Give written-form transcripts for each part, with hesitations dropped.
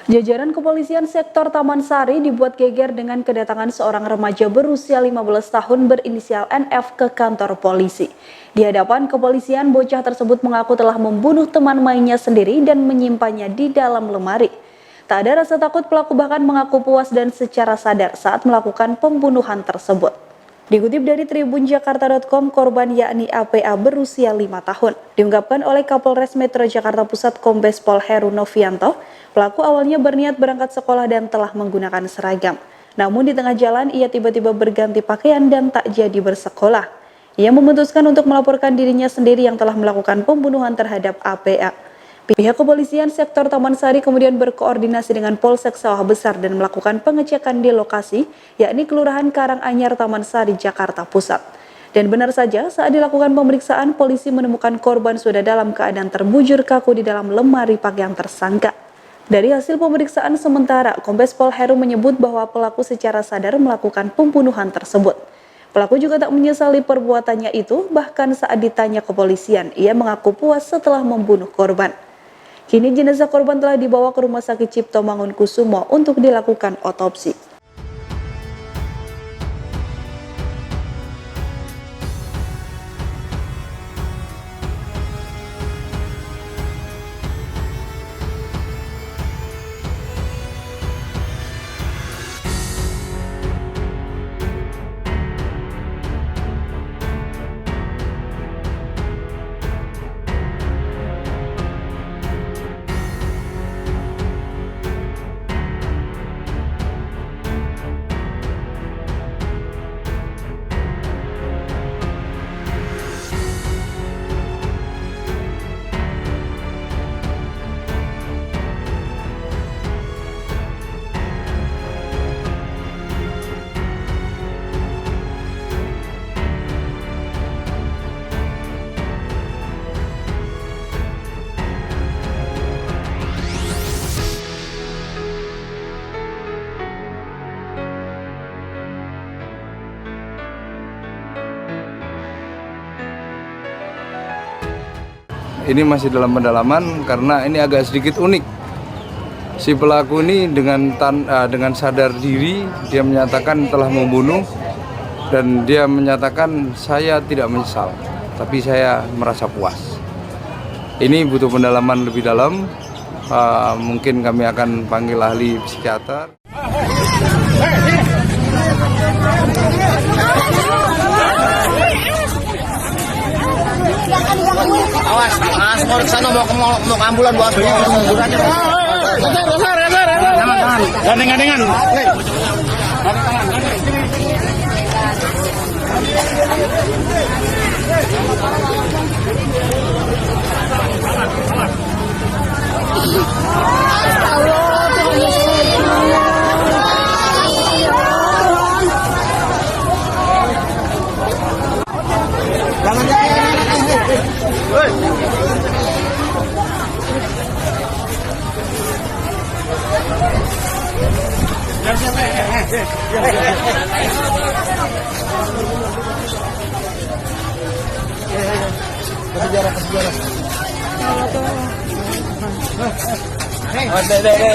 Jajaran kepolisian sektor Taman Sari dibuat geger dengan kedatangan seorang remaja berusia 15 tahun berinisial NF ke kantor polisi. Di hadapan kepolisian, bocah tersebut mengaku telah membunuh teman mainnya sendiri dan menyimpannya di dalam lemari. Tak ada rasa takut, pelaku bahkan mengaku puas dan secara sadar saat melakukan pembunuhan tersebut. Dikutip dari tribunjakarta.com, korban yakni APA berusia 5 tahun. Diungkapkan oleh Kapolres Metro Jakarta Pusat Kombes Pol Heru Novianto, pelaku awalnya berniat berangkat sekolah dan telah menggunakan seragam. Namun di tengah jalan ia tiba-tiba berganti pakaian dan tak jadi bersekolah. Ia memutuskan untuk melaporkan dirinya sendiri yang telah melakukan pembunuhan terhadap APA. Pihak kepolisian sektor Taman Sari kemudian berkoordinasi dengan Polsek Sawah Besar dan melakukan pengecekan di lokasi, yakni Kelurahan Karanganyar, Taman Sari, Jakarta Pusat. Dan benar saja, saat dilakukan pemeriksaan, polisi menemukan korban sudah dalam keadaan terbujur kaku di dalam lemari pakaian tersangka. Dari hasil pemeriksaan sementara, Kombes Pol Heru menyebut bahwa pelaku secara sadar melakukan pembunuhan tersebut. Pelaku juga tak menyesali perbuatannya itu, bahkan saat ditanya kepolisian, ia mengaku puas setelah membunuh korban. Kini jenazah korban telah dibawa ke Rumah Sakit Cipto Mangunkusumo untuk dilakukan otopsi. Ini masih dalam pendalaman karena ini agak sedikit unik. Si pelaku ini dengan sadar diri dia menyatakan telah membunuh dan dia menyatakan saya tidak menyesal, tapi saya merasa puas. Ini butuh pendalaman lebih dalam. Mungkin kami akan panggil ahli psikiater. Awas, mau ke sana mau ke ambulan buat gandengan.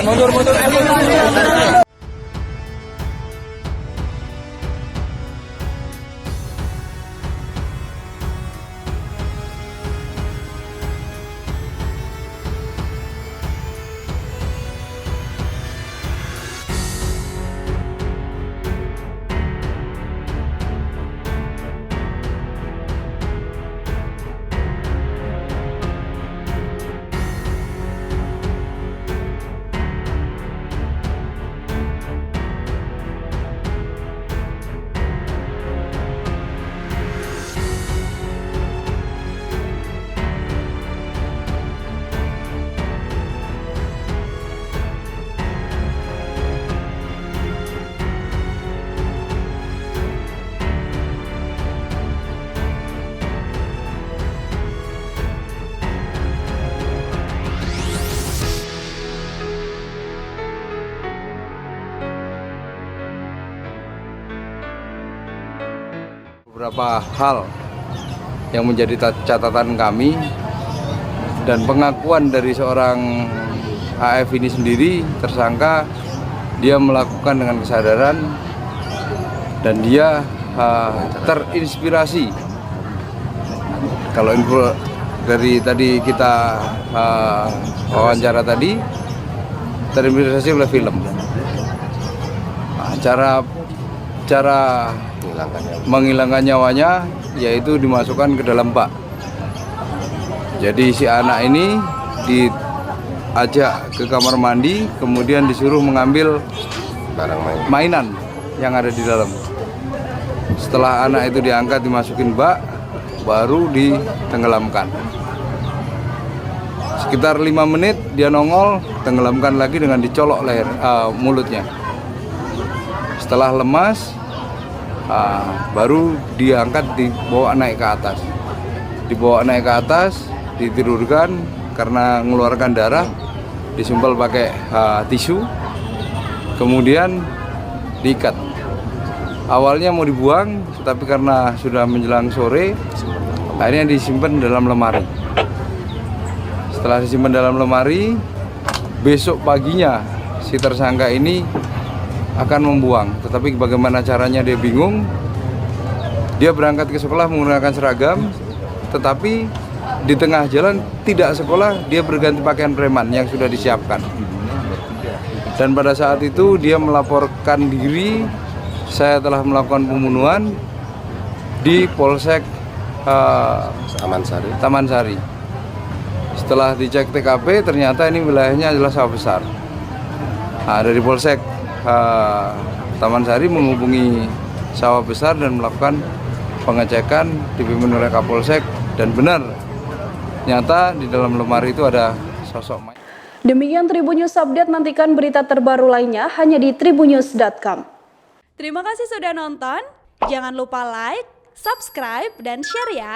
Mundur. Beberapa hal yang menjadi catatan kami dan pengakuan dari seorang HF ini sendiri tersangka dia melakukan dengan kesadaran dan dia terinspirasi. Kalau info dari tadi kita wawancara tadi, terinspirasi oleh film. Nah, cara menghilangkan nyawanya yaitu dimasukkan ke dalam bak. Jadi si anak ini diajak ke kamar mandi, kemudian disuruh mengambil barang mainan yang ada di dalam. Setelah anak itu diangkat dimasukin bak, baru ditenggelamkan. Sekitar 5 menit dia nongol, tenggelamkan lagi dengan dicolok leher mulutnya. Setelah lemas, baru diangkat dibawa naik ke atas. Dibawa naik ke atas, ditidurkan karena mengeluarkan darah, disumpel pakai tisu, kemudian diikat. Awalnya mau dibuang, tetapi karena sudah menjelang sore, akhirnya disimpan dalam lemari. Setelah disimpan dalam lemari, besok paginya si tersangka ini akan membuang. Tetapi bagaimana caranya dia bingung. Dia berangkat ke sekolah menggunakan seragam, tetapi di tengah jalan tidak sekolah, dia berganti pakaian preman yang sudah disiapkan. Dan pada saat itu dia melaporkan diri, saya telah melakukan pembunuhan di Polsek Taman Sari. Setelah dicek TKP, ternyata ini wilayahnya adalah sawah besar. Nah, dari Polsek Taman Sari menghubungi sawah besar dan melakukan pengecekan, dipimpin oleh Kapolsek, dan benar, nyata di dalam lemari itu ada sosok mayat. Demikian Tribun News Update, nantikan berita terbaru lainnya hanya di tribunnews.com. Terima kasih sudah nonton, jangan lupa like, subscribe, dan share ya.